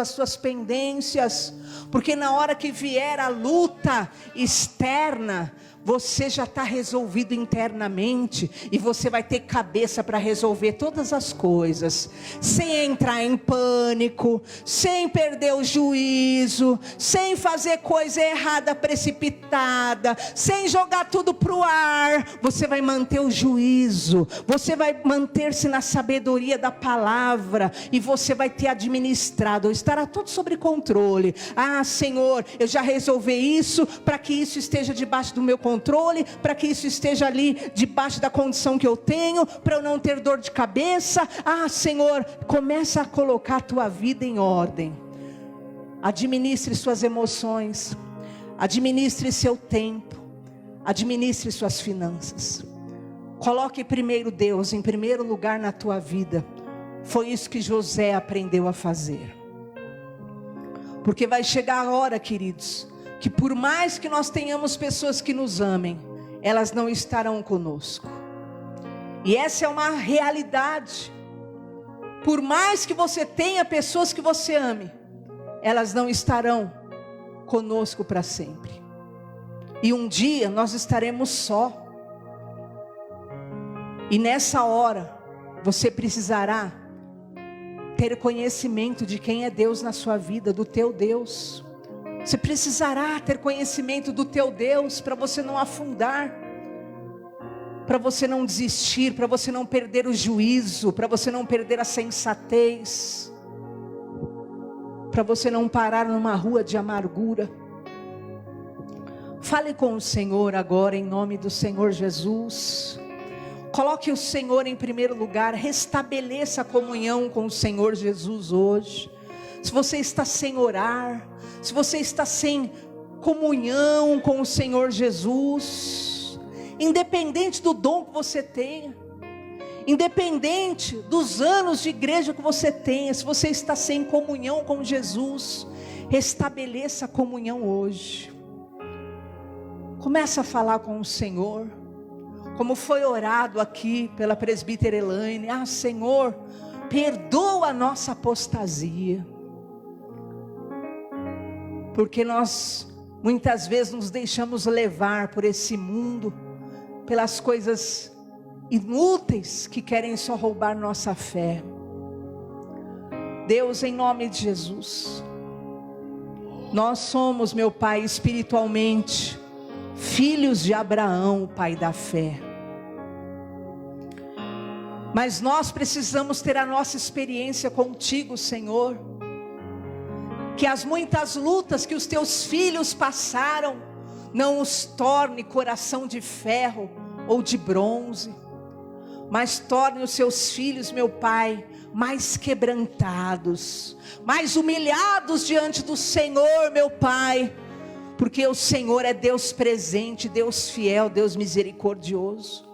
as suas pendências. Porque na hora que vier a luta externa, você já está resolvido internamente. E você vai ter cabeça para resolver todas as coisas. Sem entrar em pânico. Sem perder o juízo. Sem fazer coisa errada, precipitada. Sem jogar tudo para o ar. Você vai manter o juízo. Você vai manter-se na sabedoria da palavra. E você vai ter administrado. Estará tudo sob controle. Ah, Senhor, eu já resolvi isso. Para que isso esteja debaixo do meu controle, para que isso esteja ali debaixo da condição que eu tenho, para eu não ter dor de cabeça. Ah, Senhor, começa a colocar a tua vida em ordem. Administre suas emoções, administre seu tempo, administre suas finanças. Coloque primeiro Deus em primeiro lugar na tua vida. Foi isso que José aprendeu a fazer. Porque vai chegar a hora, queridos, que por mais que nós tenhamos pessoas que nos amem, elas não estarão conosco. E essa é uma realidade. Por mais que você tenha pessoas que você ame, elas não estarão conosco para sempre. E um dia nós estaremos só. E nessa hora, você precisará ter conhecimento de quem é Deus na sua vida, do teu Deus. Você precisará ter conhecimento do teu Deus para você não afundar, para você não desistir, para você não perder o juízo, para você não perder a sensatez, para você não parar numa rua de amargura. Fale com o Senhor agora em nome do Senhor Jesus. Coloque o Senhor em primeiro lugar, restabeleça a comunhão com o Senhor Jesus hoje. Se você está sem orar, se você está sem comunhão com o Senhor Jesus, independente do dom que você tenha, independente dos anos de igreja que você tenha, se você está sem comunhão com Jesus, restabeleça a comunhão hoje. Começa a falar com o Senhor, como foi orado aqui pela presbítera Elaine. Ah, Senhor, perdoa a nossa apostasia. Porque nós muitas vezes nos deixamos levar por esse mundo, pelas coisas inúteis que querem só roubar nossa fé. Deus, em nome de Jesus, nós somos, meu Pai, espiritualmente filhos de Abraão, pai da fé. Mas nós precisamos ter a nossa experiência contigo, Senhor. Que as muitas lutas que os teus filhos passaram não os torne coração de ferro ou de bronze, mas torne os seus filhos, meu Pai, mais quebrantados, mais humilhados diante do Senhor, meu Pai, porque o Senhor é Deus presente, Deus fiel, Deus misericordioso.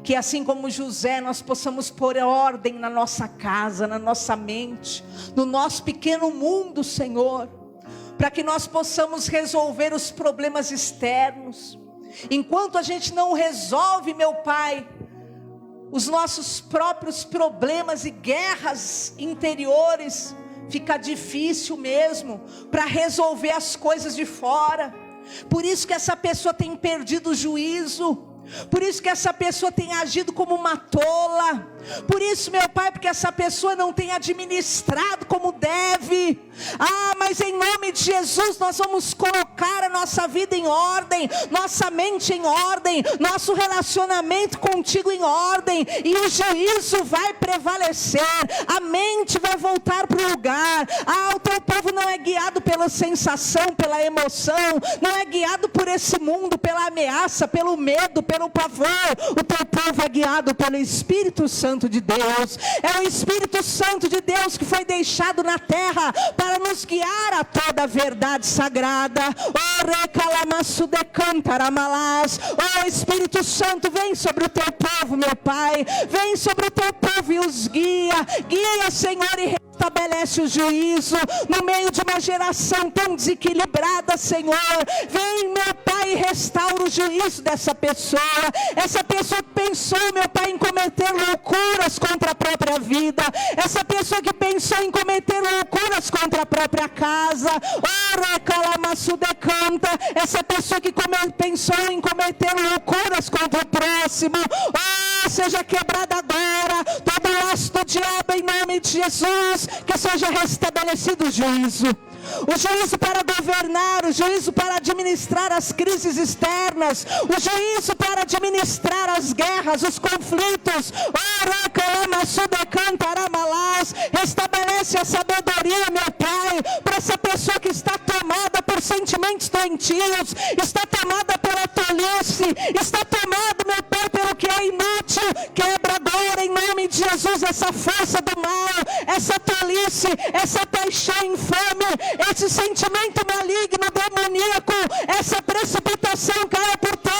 Que assim como José, nós possamos pôr ordem na nossa casa, na nossa mente, no nosso pequeno mundo, Senhor, para que nós possamos resolver os problemas externos. Enquanto a gente não resolve, meu Pai, os nossos próprios problemas e guerras interiores, fica difícil mesmo para resolver as coisas de fora. Por isso que essa pessoa tem perdido o juízo. Por isso que essa pessoa tem agido como uma tola. Por isso, meu Pai, porque essa pessoa não tem administrado como deve. Mas em nome de Jesus, nós vamos colocar a nossa vida em ordem, nossa mente em ordem, nosso relacionamento contigo em ordem, e o juízo vai prevalecer, a mente vai voltar para o lugar. O teu povo não é guiado pela sensação, pela emoção, não é guiado por esse mundo, pela ameaça, pelo medo, pelo pavor. O teu povo é guiado pelo Espírito Santo de Deus. É o Espírito Santo de Deus que foi deixado na terra para nos guiar a toda a verdade sagrada. Espírito Santo, vem sobre o teu povo, meu Pai, vem sobre o teu povo e os guia, Senhor, e estabelece o juízo no meio de uma geração tão desequilibrada, Senhor. Vem, meu Pai, e restaura o juízo dessa pessoa. Essa pessoa que pensou, meu Pai, em cometer loucuras contra a própria vida. Essa pessoa que pensou em cometer loucuras contra a própria casa. Essa pessoa que pensou em cometer loucuras contra o próximo. Seja quebrada agora todo laço do diabo em nome de Jesus. Que seja restabelecido o juízo para governar, o juízo para administrar as crises externas, o juízo para administrar as guerras, os conflitos. Restabelece a sabedoria, meu Pai, para essa pessoa que está tomada por sentimentos doentios, está tomada pela tolice, está tomada, meu Pai, pelo que é inútil. Quebra agora em nome de Jesus essa força do mal, essa tolice, essa paixão infame, esse sentimento maligno, demoníaco, essa precipitação caia por terra.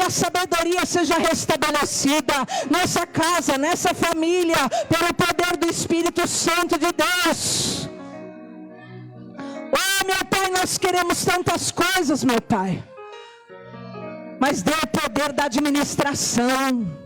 A sabedoria seja restabelecida nessa casa, nessa família, pelo poder do Espírito Santo de Deus. Meu Pai, nós queremos tantas coisas, meu Pai, mas dê o poder da administração.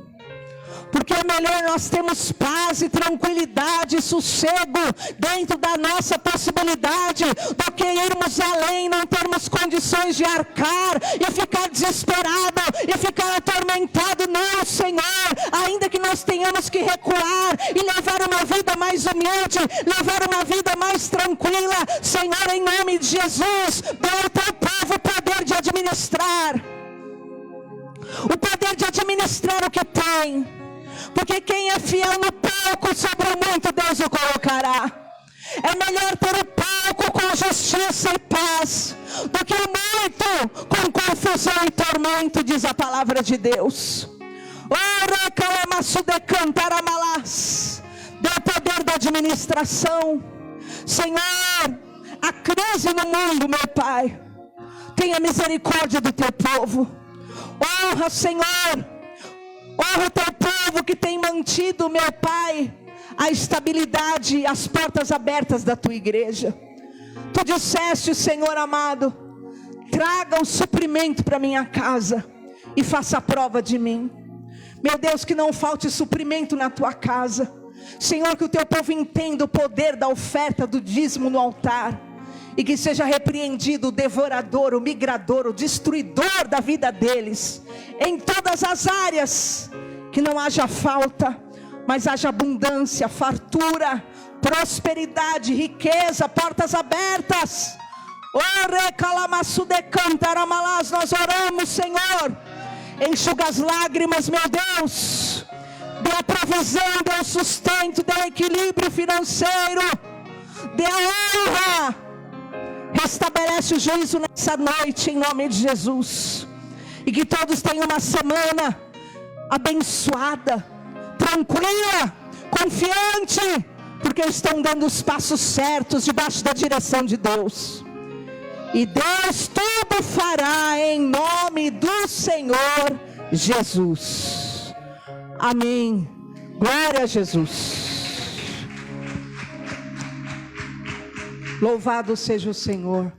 Porque é melhor nós termos paz e tranquilidade e sossego dentro da nossa possibilidade, do que irmos além, não termos condições de arcar e ficar desesperado e ficar atormentado. Não, Senhor, ainda que nós tenhamos que recuar e levar uma vida mais humilde, levar uma vida mais tranquila, Senhor, em nome de Jesus, dê ao teu povo o poder de administrar, o poder de administrar o que tem. Porque quem é fiel no pouco, sobre o muito Deus o colocará. É melhor ter o pouco com justiça e paz, do que o muito com confusão e tormento, diz a palavra de Deus. Dê o poder da administração. Senhor, a crise no mundo, meu Pai, tenha misericórdia do teu povo. Honra, Senhor, honra o teu povo que tem mantido, meu Pai, a estabilidade, as portas abertas da tua igreja. Tu disseste, Senhor amado, traga o suprimento para minha casa e faça a prova de mim. Meu Deus, que não falte suprimento na tua casa. Senhor, que o teu povo entenda o poder da oferta do dízimo no altar, e que seja repreendido o devorador, o migrador, o destruidor da vida deles, em todas as áreas. Que não haja falta, mas haja abundância, fartura, prosperidade, riqueza, portas abertas. Nós oramos, Senhor, enxuga as lágrimas, meu Deus, dê a provisão, dê o sustento, dê o equilíbrio financeiro, dê a honra, restabelece o juízo nessa noite, em nome de Jesus. E que todos tenham uma semana abençoada, tranquila, confiante, porque estão dando os passos certos, debaixo da direção de Deus. E Deus tudo fará, em nome do Senhor Jesus. Amém. Glória a Jesus. Louvado seja o Senhor.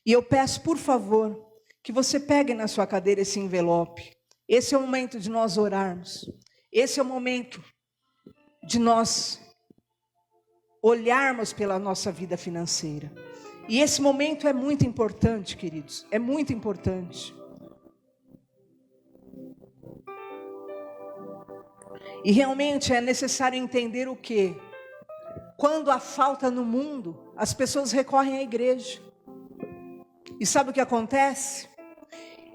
E eu peço, por favor, que você pegue na sua cadeira esse envelope. Esse é o momento de nós orarmos. Esse é o momento de nós olharmos pela nossa vida financeira. E esse momento é muito importante, queridos, é muito importante. E realmente é necessário entender o quê? Quando há falta no mundo, as pessoas recorrem à igreja. E sabe o que acontece?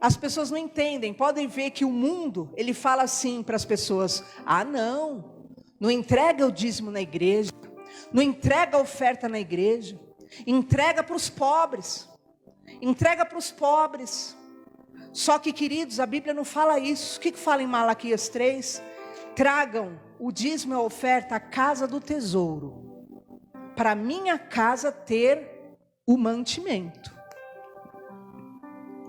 As pessoas não entendem, podem ver que o mundo, ele fala assim para as pessoas: ah, não entrega o dízimo na igreja, não entrega a oferta na igreja, entrega para os pobres, entrega para os pobres. Só que, queridos, a Bíblia não fala isso. O que fala em Malaquias 3? Tragam o dízimo e a oferta à casa do tesouro, para minha casa ter o mantimento.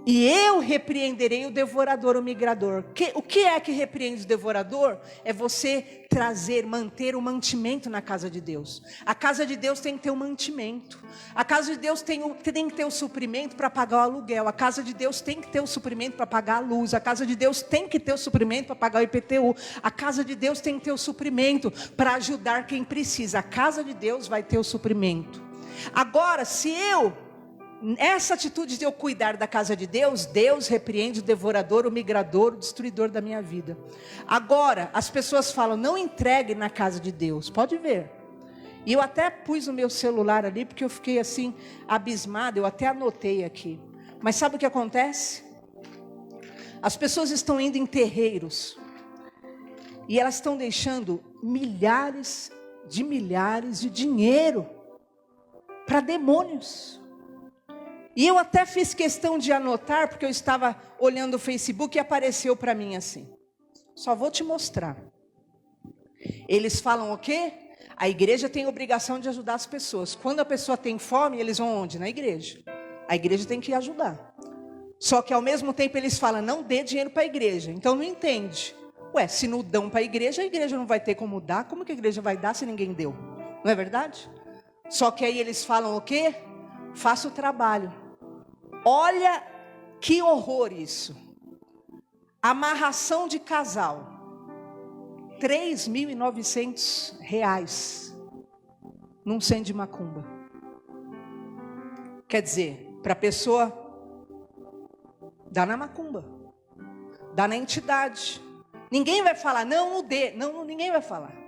E eu repreenderei o devorador, o migrador. O que é que repreende o devorador? É você trazer, manter o mantimento na casa de Deus. A casa de Deus tem que ter um mantimento. A casa de Deus tem que ter o suprimento para pagar o aluguel. A casa de Deus tem que ter o suprimento para pagar a luz. A casa de Deus tem que ter o suprimento para pagar o IPTU. A casa de Deus tem que ter o suprimento para ajudar quem precisa. A casa de Deus vai ter o suprimento. Agora, essa atitude de eu cuidar da casa de Deus, Deus repreende o devorador, o migrador, o destruidor da minha vida. Agora, as pessoas falam: não entregue na casa de Deus. Pode ver. E eu até pus o meu celular ali, porque eu fiquei assim, abismado. Eu até anotei aqui. Mas sabe o que acontece? As pessoas estão indo em terreiros. E elas estão deixando milhares de dinheiro para demônios. E eu até fiz questão de anotar, porque eu estava olhando o Facebook e apareceu para mim assim. Só vou te mostrar. Eles falam o quê? A igreja tem obrigação de ajudar as pessoas. Quando a pessoa tem fome, eles vão onde? Na igreja. A igreja tem que ajudar. Só que ao mesmo tempo eles falam: não dê dinheiro para a igreja. Então não entende. Ué, se não dão para a igreja não vai ter como dar. Como que a igreja vai dar se ninguém deu? Não é verdade? Só que aí eles falam o quê? Faça o trabalho. Olha que horror isso. Amarração de casal. R$3.900 num centro de macumba. Quer dizer, para a pessoa, dá na macumba, dá na entidade. Ninguém vai falar: não dê. Não, ninguém vai falar.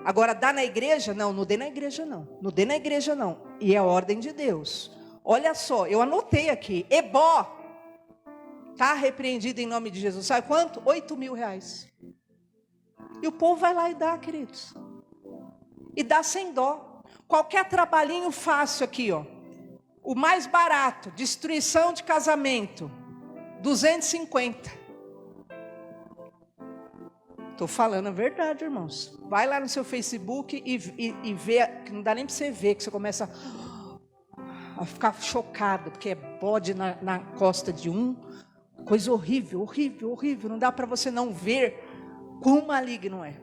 Agora, dá na igreja? Não dê na igreja não. Não dê na igreja não. E é a ordem de Deus. Olha só, eu anotei aqui. Ebó está repreendido em nome de Jesus. Sabe quanto? R$8.000. E o povo vai lá e dá, queridos. E dá sem dó. Qualquer trabalhinho fácil aqui, ó. O mais barato, destruição de casamento, 250. Estou falando a verdade, irmãos. Vai lá no seu Facebook e vê, que não dá nem para você ver, que você começa a ficar chocado, porque é bode na costa de um. Coisa horrível, horrível, horrível. Não dá para você não ver quão maligno é.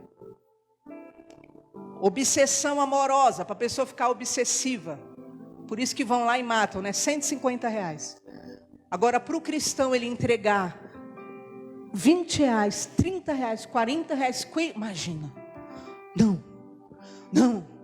Obsessão amorosa, para a pessoa ficar obsessiva. Por isso que vão lá e matam, né? R$150. Agora, para o cristão ele entregar R$20, R$30, R$40, imagina. Não.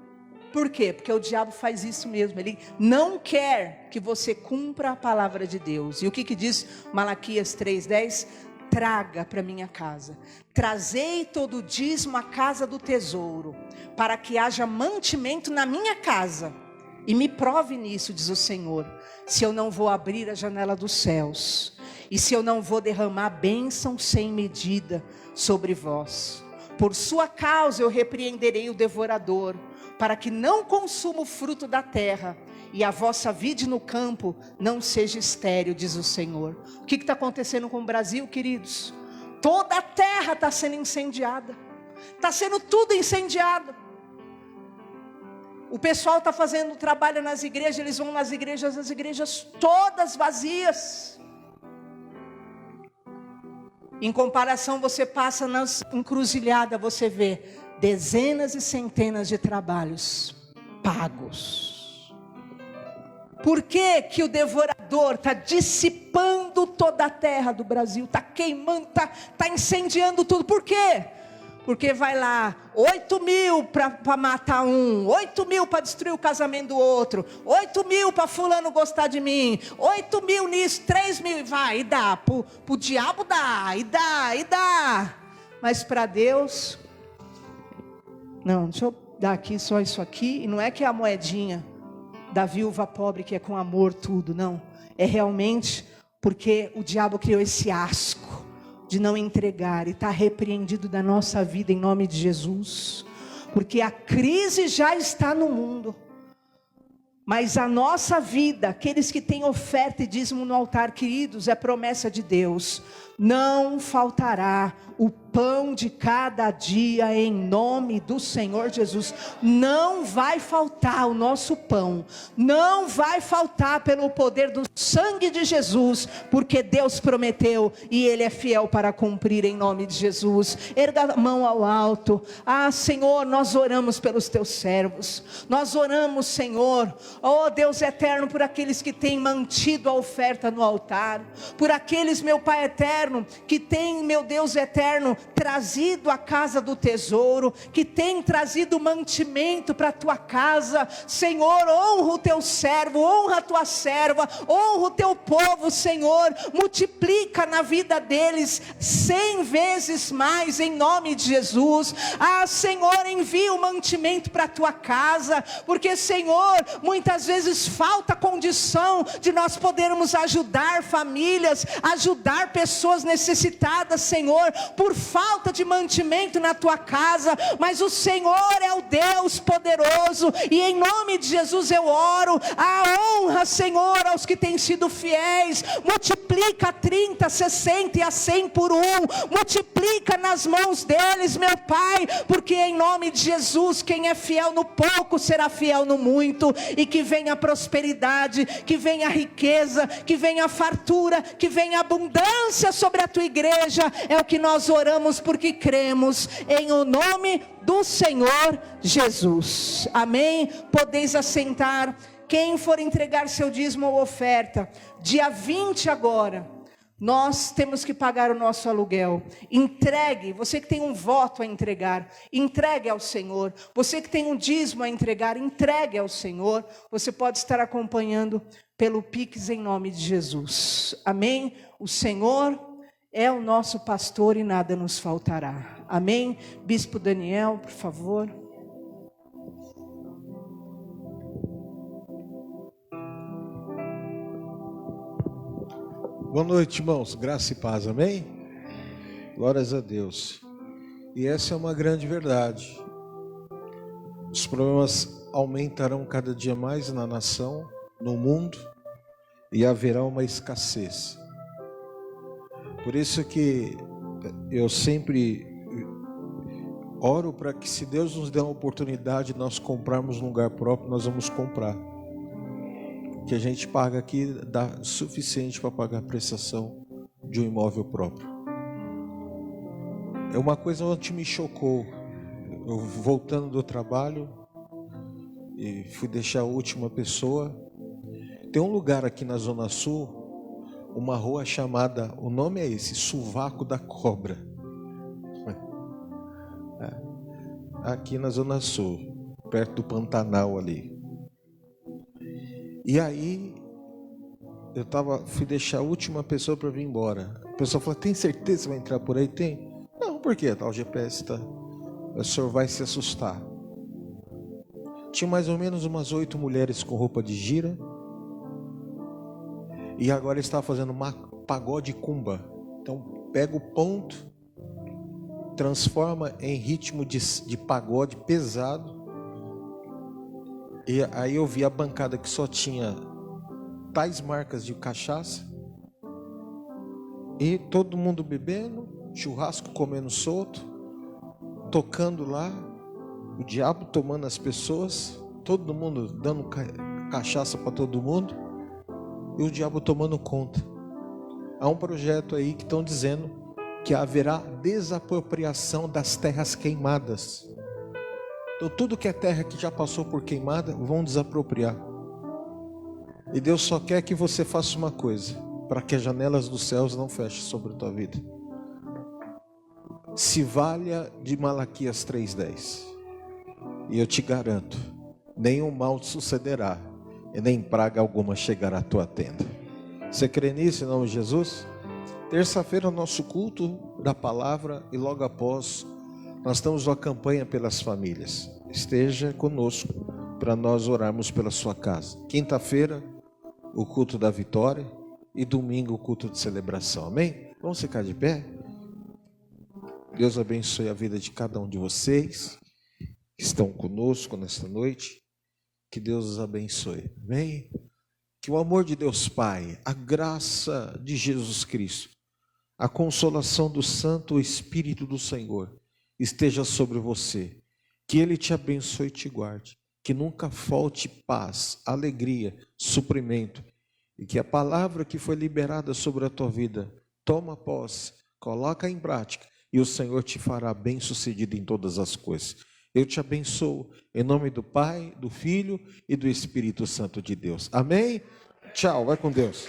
Por quê? Porque o diabo faz isso mesmo. Ele não quer que você cumpra a palavra de Deus. E o que diz Malaquias 3:10? Traga para minha casa. Trazei todo o dízimo à casa do tesouro, para que haja mantimento na minha casa. E me prove nisso, diz o Senhor, se eu não vou abrir a janela dos céus, e se eu não vou derramar bênção sem medida sobre vós. Por sua causa eu repreenderei o devorador, para que não consuma o fruto da terra, e a vossa vide no campo não seja estéril, diz o Senhor. O que está acontecendo com o Brasil, queridos? Toda a terra está sendo incendiada. Está sendo tudo incendiado. O pessoal está fazendo trabalho nas igrejas, eles vão nas igrejas, as igrejas todas vazias. Em comparação, você passa nas encruzilhadas, você vê dezenas e centenas de trabalhos pagos. Por que que o devorador está dissipando toda a terra do Brasil? Está queimando, está incendiando tudo. Por quê? Porque vai lá, 8.000 para matar um, 8.000 para destruir o casamento do outro, 8.000 para fulano gostar de mim, 8.000 nisso, 3.000 e vai, e dá, pro diabo dá, e dá. Mas para Deus, não, deixa eu dar aqui só isso aqui, e não é que é a moedinha da viúva pobre que é com amor tudo, não. É realmente porque o diabo criou esse asco de não entregar, e está repreendido da nossa vida em nome de Jesus, porque a crise já está no mundo, mas a nossa vida, aqueles que têm oferta e dízimo no altar, queridos, é promessa de Deus, não faltará o pão de cada dia em nome do Senhor Jesus. Não vai faltar o nosso pão, não vai faltar pelo poder do sangue de Jesus, porque Deus prometeu e Ele é fiel para cumprir em nome de Jesus. Erga a mão ao alto. Senhor, nós oramos pelos teus servos, nós oramos, Senhor, Deus eterno, por aqueles que têm mantido a oferta no altar, por aqueles, meu Pai eterno, que têm, meu Deus eterno, trazido a casa do tesouro, que tem trazido mantimento para a tua casa. Senhor, honra o teu servo, honra a tua serva, honra o teu povo, Senhor, multiplica na vida deles 100 vezes mais em nome de Jesus. Senhor, envia o mantimento para a tua casa, porque, Senhor, muitas vezes falta condição de nós podermos ajudar famílias, ajudar pessoas necessitadas, Senhor, por falta de mantimento na tua casa, mas o Senhor é o Deus poderoso, e em nome de Jesus eu oro, a honra, Senhor, aos que têm sido fiéis, multiplica a 30, 60 e a 100 por 1, multiplica nas mãos deles, meu Pai, porque em nome de Jesus, quem é fiel no pouco, será fiel no muito, e que venha a prosperidade, que venha a riqueza, que venha a fartura, que venha a abundância sobre a tua igreja, é o que nós oramos, porque cremos em o nome do Senhor Jesus, amém? Podeis assentar. Quem for entregar seu dízimo ou oferta, dia 20 agora, nós temos que pagar o nosso aluguel. Entregue, você que tem um voto a entregar, entregue ao Senhor. Você que tem um dízimo a entregar, entregue ao Senhor. Você pode estar acompanhando pelo Pix em nome de Jesus, amém? O Senhor é o nosso pastor e nada nos faltará, amém? Bispo Daniel, por favor. Boa noite, irmãos, graça e paz, amém? Glórias a Deus. E essa é uma grande verdade. Os problemas aumentarão cada dia mais na nação, no mundo, e haverá uma escassez. Por isso que eu sempre oro para que, se Deus nos der uma oportunidade de nós comprarmos um lugar próprio, nós vamos comprar. Que a gente paga aqui dá suficiente para pagar a prestação de um imóvel próprio. É uma coisa que me chocou. Eu voltando do trabalho e fui deixar a última pessoa. Tem um lugar aqui na Zona Sul, uma rua chamada, o nome é esse, Sovaco da Cobra. Aqui na Zona Sul, perto do Pantanal ali. E aí, fui deixar a última pessoa para vir embora. A pessoa falou, tem certeza que vai entrar por aí? Tem? Não, por quê? O GPS está... O senhor vai se assustar. Tinha mais ou menos umas 8 mulheres com roupa de gira. E agora estava fazendo uma pagode cumba. Então, pega o ponto, transforma em ritmo de pagode pesado. E aí eu vi a bancada que só tinha tais marcas de cachaça, e todo mundo bebendo, churrasco comendo solto, tocando lá, o diabo tomando as pessoas, todo mundo dando cachaça para todo mundo, e o diabo tomando conta. Há um projeto aí que estão dizendo que haverá desapropriação das terras queimadas. Então tudo que é terra que já passou por queimada, vão desapropriar. E Deus só quer que você faça uma coisa, para que as janelas dos céus não fechem sobre a tua vida. se valha de Malaquias 3:10. E eu te garanto, nenhum mal te sucederá, e nem praga alguma chegará à tua tenda. Você crê nisso em nome de Jesus? Terça-feira é o nosso culto da palavra e logo após nós estamos numa campanha pelas famílias. Esteja conosco para nós orarmos pela sua casa. Quinta-feira, o culto da vitória e domingo o culto de celebração. Amém? Vamos ficar de pé? Deus abençoe a vida de cada um de vocês que estão conosco nesta noite. Que Deus os abençoe. Amém? Que o amor de Deus Pai, a graça de Jesus Cristo, a consolação do Santo Espírito do Senhor esteja sobre você. Que Ele te abençoe e te guarde. Que nunca falte paz, alegria, suprimento. E que a palavra que foi liberada sobre a tua vida, toma posse, coloca em prática. E o Senhor te fará bem-sucedido em todas as coisas. Eu te abençoo em nome do Pai, do Filho e do Espírito Santo de Deus. Amém? Tchau, vai com Deus.